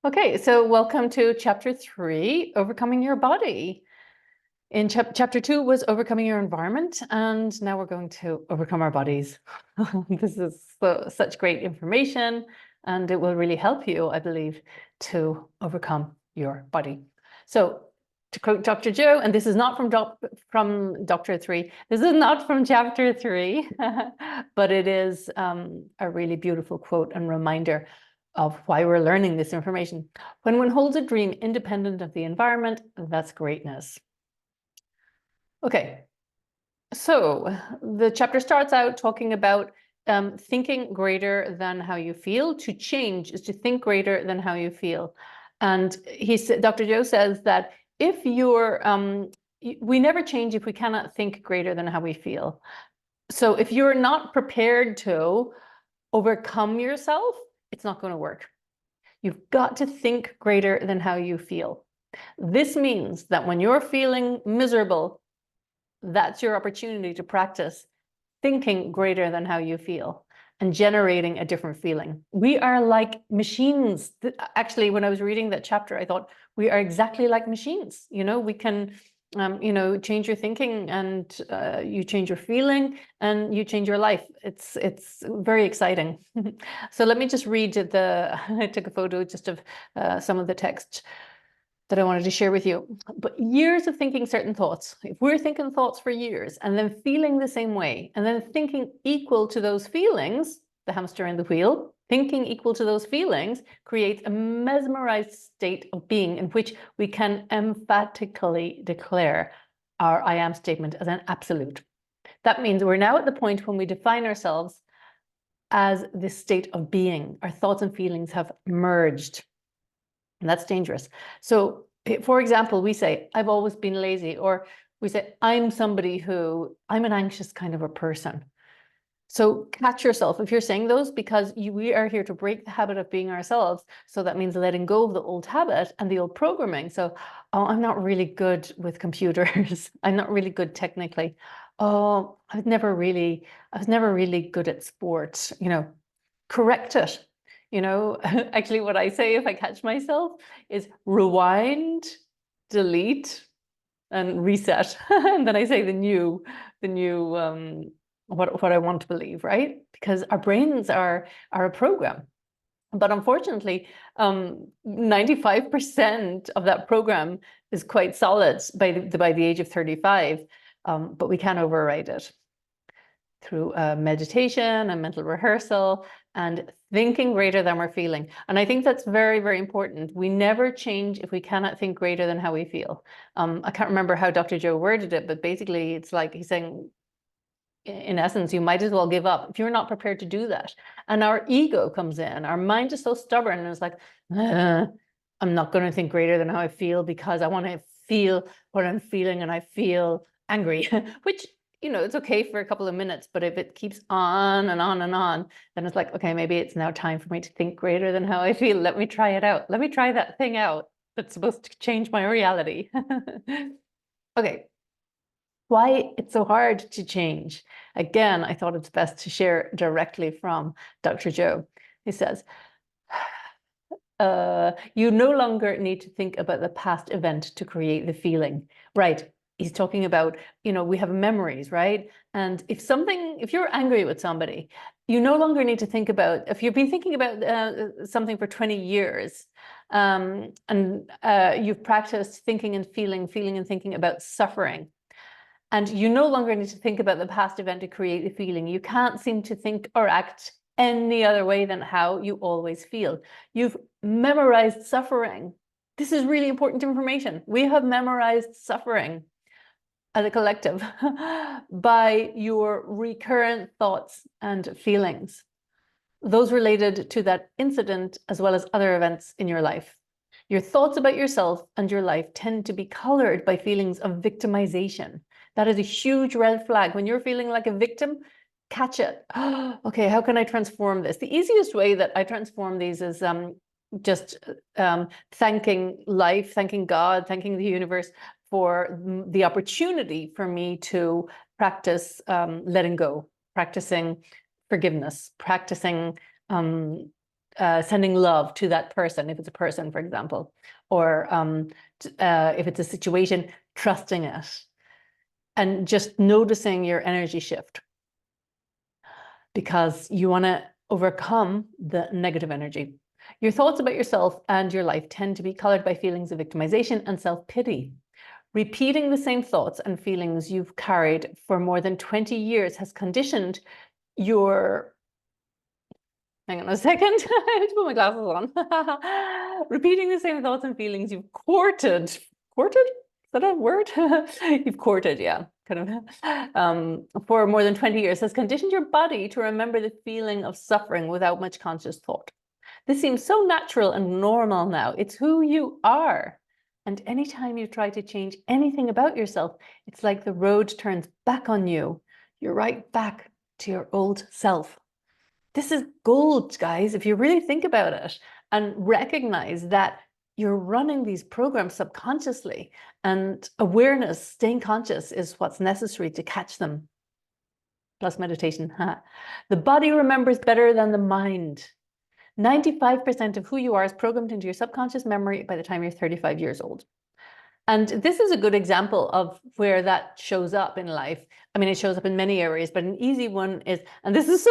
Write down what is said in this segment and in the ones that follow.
Okay, so welcome to chapter 3, Overcoming Your Body. In chapter 2 was Overcoming Your Environment, and now we're going to overcome our bodies. This is such great information, and it will really help you, I believe, to overcome your body. So to quote Dr. Joe, and this is not from Dr. 3, this is not from chapter 3, but it is a really beautiful quote and reminder of why we're learning this information. When one holds a dream independent of the environment, that's greatness. Okay, so the chapter starts out talking about thinking greater than how you feel. To change is to think greater than how you feel. And Dr. Joe says that if you're, we never change if we cannot think greater than how we feel. So if you're not prepared to overcome yourself, it's not going to work. You've got to think greater than how you feel. This means that when you're feeling miserable, that's your opportunity to practice thinking greater than how you feel and generating a different feeling. We are like machines. Actually, when I was reading that chapter, I thought we are exactly like machines. You know, we can change your thinking, and you change your feeling, and you change your life. It's very exciting. So let me just read I took a photo just of some of the text that I wanted to share with you. But years of thinking certain thoughts, if we're thinking thoughts for years and then feeling the same way, and then thinking equal to those feelings, the hamster in the wheel, thinking equal to those feelings creates a mesmerized state of being in which we can emphatically declare our I am statement as an absolute. That means we're now at the point when we define ourselves as this state of being. Our thoughts and feelings have merged. And that's dangerous. So, for example, we say, I've always been lazy, or we say, I'm an anxious kind of a person. So catch yourself if you're saying those, because we are here to break the habit of being ourselves. So that means letting go of the old habit and the old programming. So, oh, I'm not really good with computers. I'm not really good technically. Oh, I was never really good at sports. Correct it. Actually, what I say if I catch myself is rewind, delete, and reset. And then I say the new what I want to believe, right? Because our brains are a program. But unfortunately, 95% of that program is quite solid by the age of 35, but we can override it through meditation and mental rehearsal and thinking greater than we're feeling. And I think that's very, very important. We never change if we cannot think greater than how we feel. I can't remember how Dr. Joe worded it, but basically it's like he's saying, in essence, you might as well give up if you're not prepared to do that. And our ego comes in. Our mind is so stubborn, and it's like, I'm not going to think greater than how I feel because I want to feel what I'm feeling, and I feel angry, which, it's okay for a couple of minutes, but if it keeps on and on and on, then it's like, okay, maybe it's now time for me to think greater than how I feel. Let me try it out. Let me try that thing out that's supposed to change my reality. Okay. Why it's so hard to change. Again, I thought it's best to share directly from Dr. Joe. He says, you no longer need to think about the past event to create the feeling. Right. He's talking about, we have memories, right? And if you're angry with somebody, you no longer need to think about, if you've been thinking about something for 20 years, and you've practiced thinking and feeling and thinking about suffering, and you no longer need to think about the past event to create the feeling. You can't seem to think or act any other way than how you always feel. You've memorized suffering. This is really important information. We have memorized suffering as a collective by your recurrent thoughts and feelings, those related to that incident as well as other events in your life. Your thoughts about yourself and your life tend to be colored by feelings of victimization. That is a huge red flag. When you're feeling like a victim, catch it. Okay, how can I transform this? The easiest way that I transform these is just thanking life, thanking God, thanking the universe for the opportunity for me to practice letting go, practicing forgiveness, practicing sending love to that person, if it's a person, for example, or if it's a situation, trusting it, and just noticing your energy shift, because you want to overcome the negative energy. Your thoughts about yourself and your life tend to be colored by feelings of victimization and self-pity. Repeating the same thoughts and feelings you've carried for more than 20 years has conditioned your... Hang on a second, I need to put my glasses on. Repeating the same thoughts and feelings you've courted. Courted? Is that a word? You've courted, yeah, kind of, for more than 20 years has conditioned your body to remember the feeling of suffering without much conscious thought. This seems so natural and normal now. It's who you are. And anytime you try to change anything about yourself, it's like the road turns back on you. You're right back to your old self. This is gold, guys, if you really think about it and recognize that you're running these programs subconsciously, and awareness, staying conscious, is what's necessary to catch them. Plus meditation. The body remembers better than the mind. 95% of who you are is programmed into your subconscious memory by the time you're 35 years old. And this is a good example of where that shows up in life. I mean, it shows up in many areas, but an easy one is, and this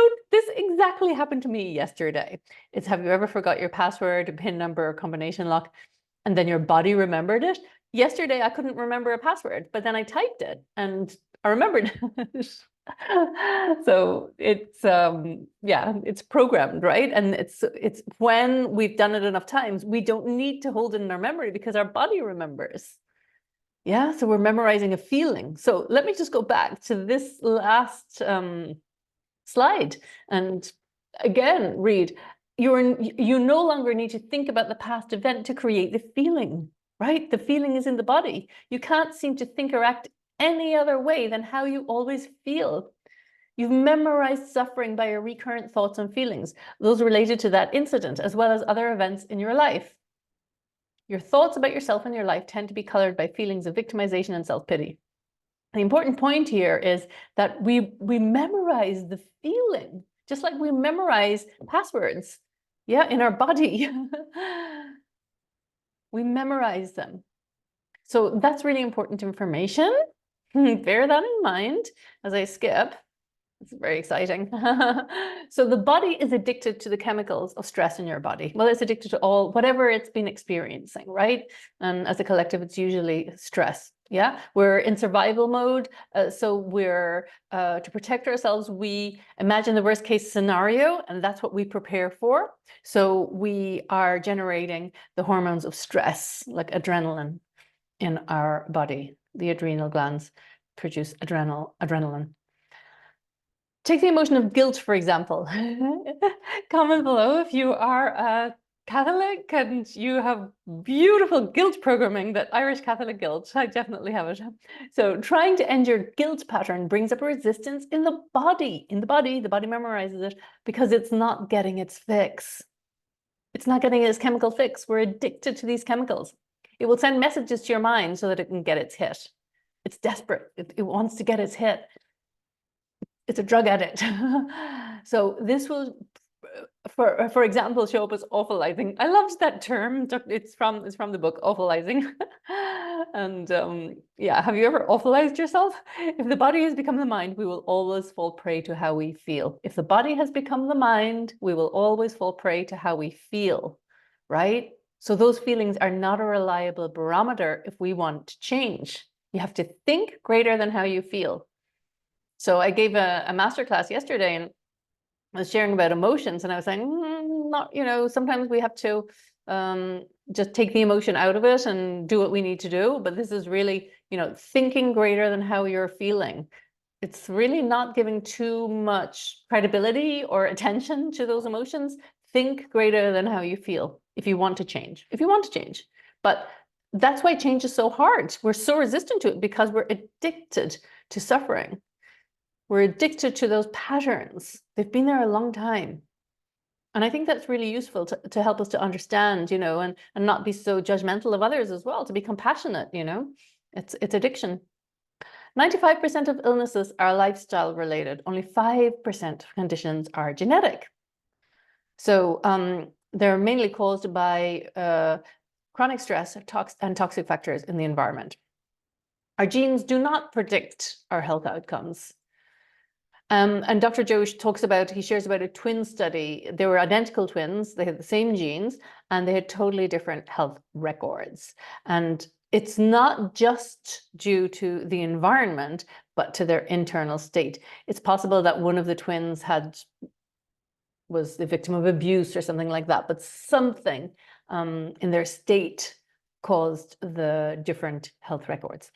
exactly happened to me yesterday. It's, have you ever forgot your password, a PIN number, or combination lock, and then your body remembered it? Yesterday, I couldn't remember a password, but then I typed it and I remembered it. So it's yeah, it's programmed, right? And it's when we've done it enough times, we don't need to hold it in our memory because our body remembers. Yeah, so we're memorizing a feeling. So let me just go back to this last slide and again read. You no longer need to think about the past event to create the feeling, right? The feeling is in the body. You can't seem to think or act any other way than how you always feel. You've memorized suffering by your recurrent thoughts and feelings, those related to that incident, as well as other events in your life. Your thoughts about yourself and your life tend to be colored by feelings of victimization and self-pity. The important point here is that we memorize the feeling, just like we memorize passwords, yeah, in our body. We memorize them. So that's really important information. Bear that in mind as I skip. It's very exciting. So the body is addicted to the chemicals of stress in your body. Well, it's addicted to all, whatever it's been experiencing, right? And as a collective, it's usually stress. Yeah, we're in survival mode. So we're, to protect ourselves, we imagine the worst case scenario, and that's what we prepare for. So we are generating the hormones of stress, like adrenaline in our body. The adrenal glands produce adrenaline. Take the emotion of guilt, for example. Comment below if you are a Catholic and you have beautiful guilt programming, that Irish Catholic guilt. I definitely have it. So trying to end your guilt pattern brings up a resistance in the body. The body memorizes it because it's not getting its fix. It's not getting its chemical fix. We're addicted to these chemicals. It will send messages to your mind so that it can get its hit. It's desperate. It wants to get its hit. It's a drug addict. So this will, for example, show up as awfulizing. I loved that term. It's from the book Awfulizing. And yeah, have you ever awfulized yourself? If the body has become the mind, we will always fall prey to how we feel. If the body has become the mind, we will always fall prey to how we feel, right? So those feelings are not a reliable barometer if we want to change. You have to think greater than how you feel. So I gave a masterclass yesterday and I was sharing about emotions, and I was saying, not, you know, sometimes we have to just take the emotion out of it and do what we need to do. But this is really, you know, thinking greater than how you're feeling. It's really not giving too much credibility or attention to those emotions. Think greater than how you feel if you want to change, But that's why change is so hard. We're so resistant to it because we're addicted to suffering. We're addicted to those patterns. They've been there a long time. And I think that's really useful to help us to understand, you know, and not be so judgmental of others as well, to be compassionate, you know. It's addiction. 95% of illnesses are lifestyle related. Only 5% of conditions are genetic. So they're mainly caused by chronic stress and toxic factors in the environment. Our genes do not predict our health outcomes. And Dr. Joe he shares about a twin study. They were identical twins, they had the same genes, and they had totally different health records. And it's not just due to the environment, but to their internal state. It's possible that one of the twins was the victim of abuse or something like that, but something in their state caused the different health records.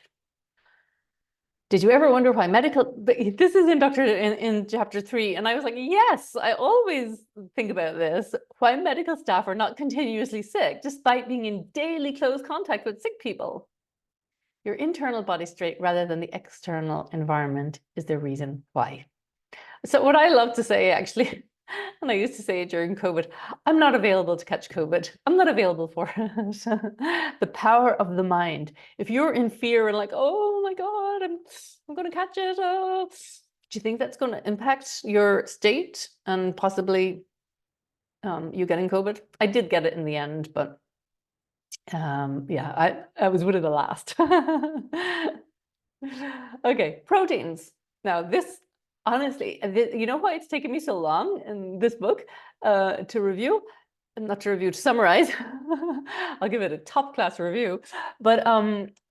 Did you ever wonder why this is in chapter 3, and I was like, yes, I always think about this, why medical staff are not continuously sick, despite being in daily close contact with sick people. Your internal body state rather than the external environment is the reason why. So what I love to say, actually, and I used to say it during COVID, I'm not available to catch COVID. I'm not available for it. The power of the mind. If you're in fear and like, oh my God, I'm going to catch it. Oh. Do you think that's going to impact your state and possibly you getting COVID? I did get it in the end, but yeah, I was one of the last. Okay, proteins. Now this, honestly, you know why it's taken me so long in this book to review? Not to review, to summarize. I'll give it a top class review. But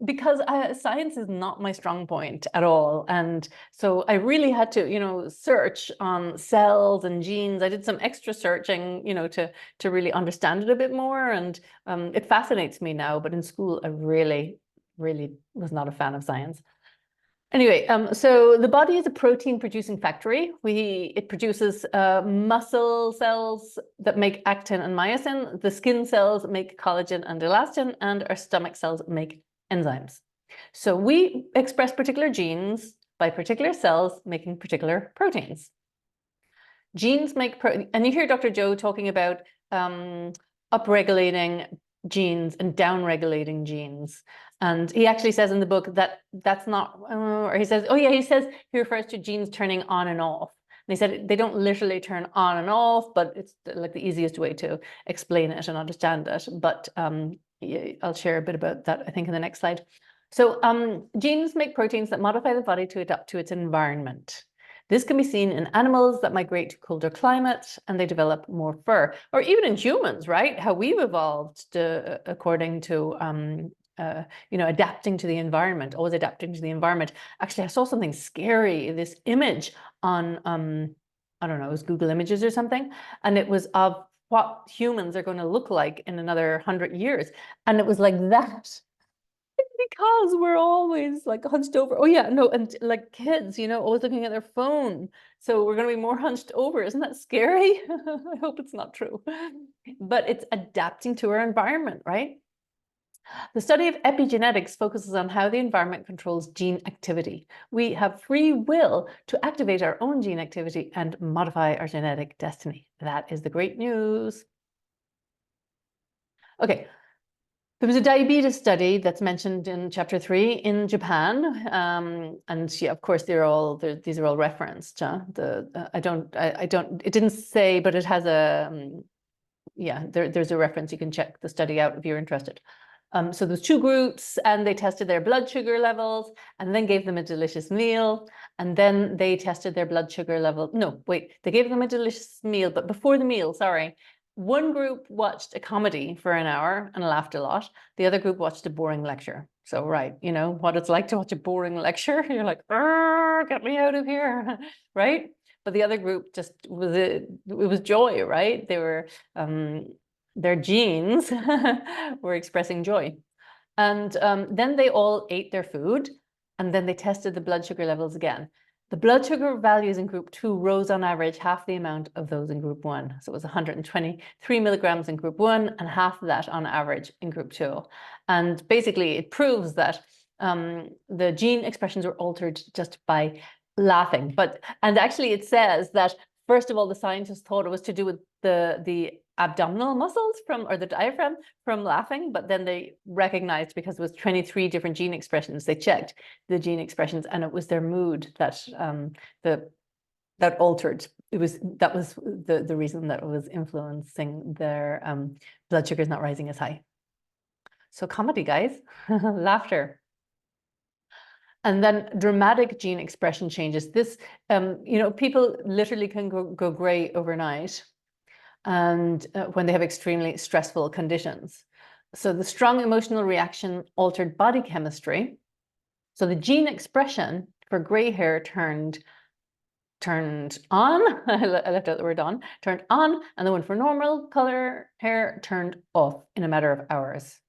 because science is not my strong point at all. And so I really had to, search on cells and genes. I did some extra searching, to really understand it a bit more. And it fascinates me now. But in school, I really, really was not a fan of science. Anyway, so the body is a protein producing factory. It produces muscle cells that make actin and myosin. The skin cells make collagen and elastin, and our stomach cells make enzymes. So we express particular genes by particular cells making particular proteins. Genes make and you hear Dr. Joe talking about upregulating genes and downregulating genes. And he actually says in the book that that's not, or he says, he refers to genes turning on and off. And he said they don't literally turn on and off, but it's like the easiest way to explain it and understand it. But I'll share a bit about that, I think, in the next slide. So genes make proteins that modify the body to adapt to its environment. This can be seen in animals that migrate to colder climates and they develop more fur, or even in humans, right? How we've evolved according to, adapting to the environment, always adapting to the environment. Actually, I saw something scary, this image on, I don't know, it was Google Images or something, and it was of what humans are going to look like in another 100 years. And it was like that. Because we're always like hunched over. Oh yeah, no, and like kids, always looking at their phone. So we're going to be more hunched over. Isn't that scary? I hope it's not true. But it's adapting to our environment, right? The study of epigenetics focuses on how the environment controls gene activity. We have free will to activate our own gene activity and modify our genetic destiny. That is the great news. Okay. There was a diabetes study that's mentioned in chapter 3 in Japan, and yeah, of course, these are all referenced. It didn't say, but it has there's a reference. You can check the study out if you're interested. So there's 2 groups, and they tested their blood sugar levels, and then gave them a delicious meal, and then they tested their blood sugar level. No, wait, they gave them a delicious meal, but before the meal, sorry. One group watched a comedy for an hour and laughed a lot. The other group watched a boring lecture. So, right, what it's like to watch a boring lecture. You're like, get me out of here, right? But the other group just it was joy, right? They were, their genes were expressing joy. And then they all ate their food, and then they tested the blood sugar levels again. The blood sugar values in group 2 rose on average half the amount of those in group 1. So it was 123 milligrams in group 1 and half of that on average in group 2. And basically it proves that the gene expressions were altered just by laughing. And actually it says that, first of all, the scientists thought it was to do with the abdominal muscles or the diaphragm from laughing, but then they recognized, because it was 23 different gene expressions, they checked the gene expressions, and it was their mood that that altered. That was the reason that it was influencing their blood sugars not rising as high. So comedy, guys, laughter. And then dramatic gene expression changes. This, people literally can go gray overnight, and when they have extremely stressful conditions. So the strong emotional reaction altered body chemistry. So the gene expression for gray hair turned on, I left out the word on, turned on, and the one for normal color hair turned off in a matter of hours.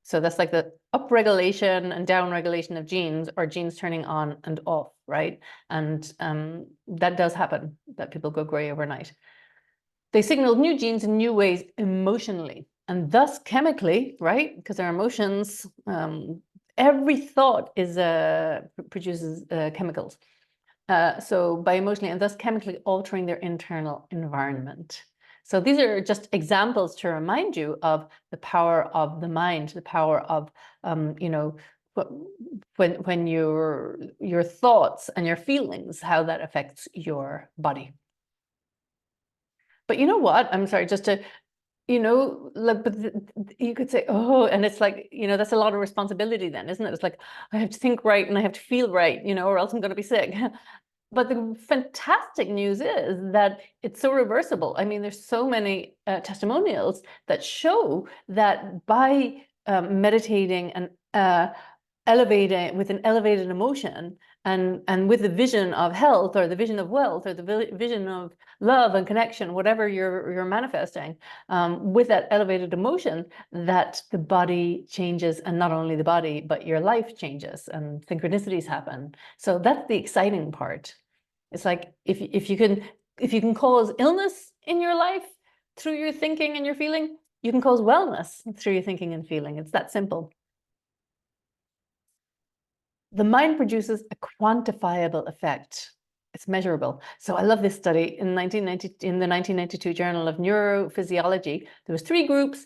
So that's like the upregulation and downregulation of genes, or genes turning on and off, right? And that does happen, that people go gray overnight. They signaled new genes in new ways emotionally, and thus chemically, right? Because our emotions, every thought is produces chemicals. So by emotionally and thus chemically altering their internal environment. So these are just examples to remind you of the power of the mind, the power of, when your thoughts and your feelings, how that affects your body. But you know what? I'm sorry, just to, but you could say, oh, and it's like, that's a lot of responsibility then, isn't it? It's like, I have to think right and I have to feel right, or else I'm going to be sick. But the fantastic news is that it's so reversible. I mean, there's so many testimonials that show that by meditating and elevating with an elevated emotion and with the vision of health, or the vision of wealth, or the vision of love and connection, whatever you're manifesting, with that elevated emotion, that the body changes, and not only the body, but your life changes and synchronicities happen. So that's the exciting part. It's like if you can cause illness in your life through your thinking and your feeling, you can cause wellness through your thinking and feeling. It's that simple. The mind produces a quantifiable effect. It's measurable. So I love this study in the 1992 Journal of Neurophysiology. There was 3 groups.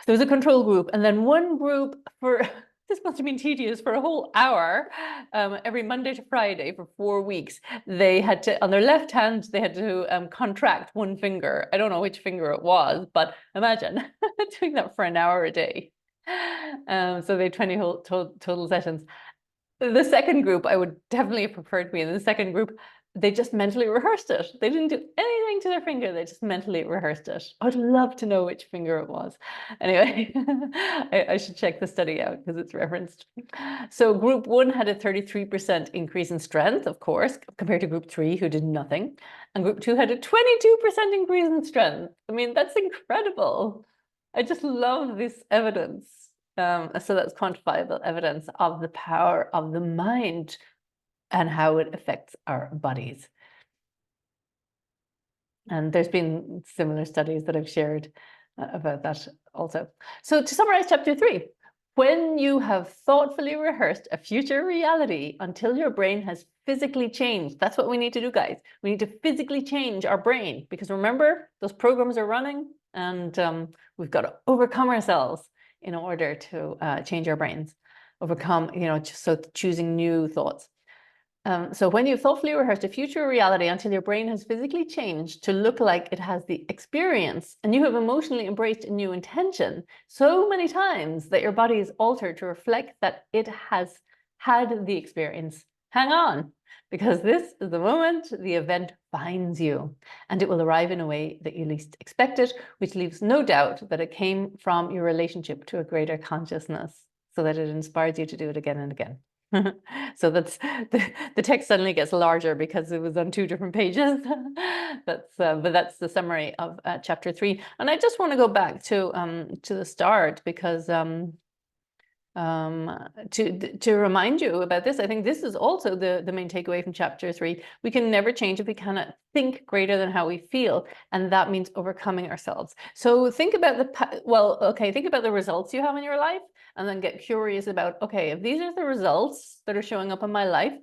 There was a control group, and then one group for this must have been tedious, for a whole hour, every Monday to Friday for 4 weeks. They had to, on their left hand, they had to contract one finger. I don't know which finger it was, but imagine doing that for an hour a day. So they had 20 whole total sessions. The second group, I would definitely have preferred to be in the second group. They just mentally rehearsed it. They didn't do anything to their finger. They just mentally rehearsed it. I'd love to know which finger it was. Anyway, I should check the study out because it's referenced. So group 1 had a 33% increase in strength, of course, compared to group 3, who did nothing. And group 2 had a 22% increase in strength. I mean, that's incredible. I just love this evidence. So that's quantifiable evidence of the power of the mind and how it affects our bodies. And there's been similar studies that I've shared about that also. So to summarize chapter 3, when you have thoughtfully rehearsed a future reality until your brain has physically changed, that's what we need to do, guys. We need to physically change our brain, because remember, those programs are running, and we've got to overcome ourselves in order to change our brains, overcome, so choosing new thoughts. So when you've thoughtfully rehearsed a future reality until your brain has physically changed to look like it has the experience, and you have emotionally embraced a new intention so many times that your body is altered to reflect that it has had the experience, hang on, because this is the moment the event finds you, and it will arrive in a way that you least expect it, which leaves no doubt that it came from your relationship to a greater consciousness, so that it inspires you to do it again and again. So that's the text suddenly gets larger because it was on 2 different pages. But that's the summary of chapter 3. And I just want to go back to the start, because to remind you about this. I think this is also the main takeaway from chapter 3. We can never change if we cannot think greater than how we feel, and that means overcoming ourselves. So think about think about the results you have in your life, and then get curious about, okay, if these are the results that are showing up in my life,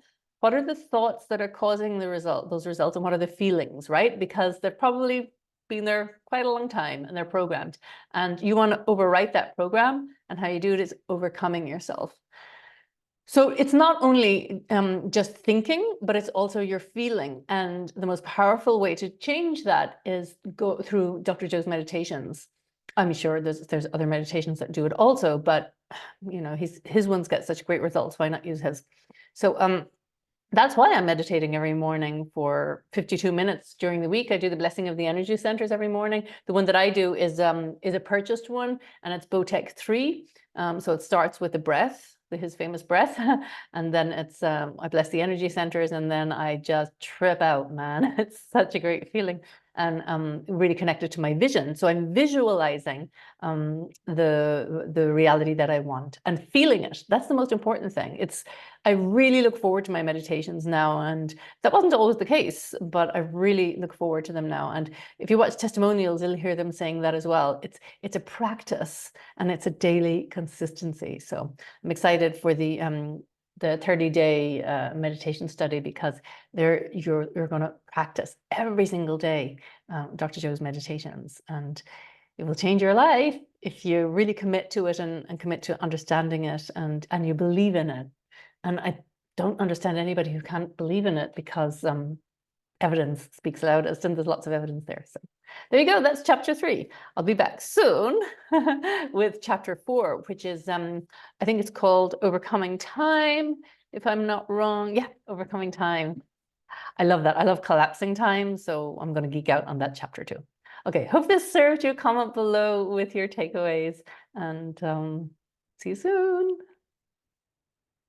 what are the thoughts that are causing those results, and what are the feelings, right? Because they've probably been there quite a long time and they're programmed, and you want to overwrite that program, and how you do it is overcoming yourself. So it's not only just thinking, but it's also your feeling. And the most powerful way to change that is go through Dr. Joe's meditations. I'm sure there's other meditations that do it also, but you know, his ones get such great results. Why not use his? So that's why I'm meditating every morning for 52 minutes during the week. I do the Blessing of the Energy Centers every morning. The one that I do is a purchased one, and it's Bowtech 3. So it starts with the breath, his famous breath, and then it's I bless the energy centers, and then I just trip out, man. It's such a great feeling, and really connected to my vision. So I'm visualizing the reality that I want and feeling it. That's the most important thing. I really look forward to my meditations now, and that wasn't always the case, but I really look forward to them now. And if you watch testimonials, you'll hear them saying that as well. It's a practice and it's a daily consistency. So I'm excited for the 30-day meditation study, because you're going to practice every single day Dr. Joe's meditations, and it will change your life if you really commit to it and commit to understanding it, and you believe in it. And I don't understand anybody who can't believe in it, because evidence speaks loudest, and there's lots of evidence there. So there you go. That's chapter 3. I'll be back soon with chapter 4, which is, I think it's called Overcoming Time, if I'm not wrong. Yeah, Overcoming Time. I love that. I love collapsing time. So I'm going to geek out on that chapter too. Okay, hope this served you. Comment below with your takeaways, and see you soon.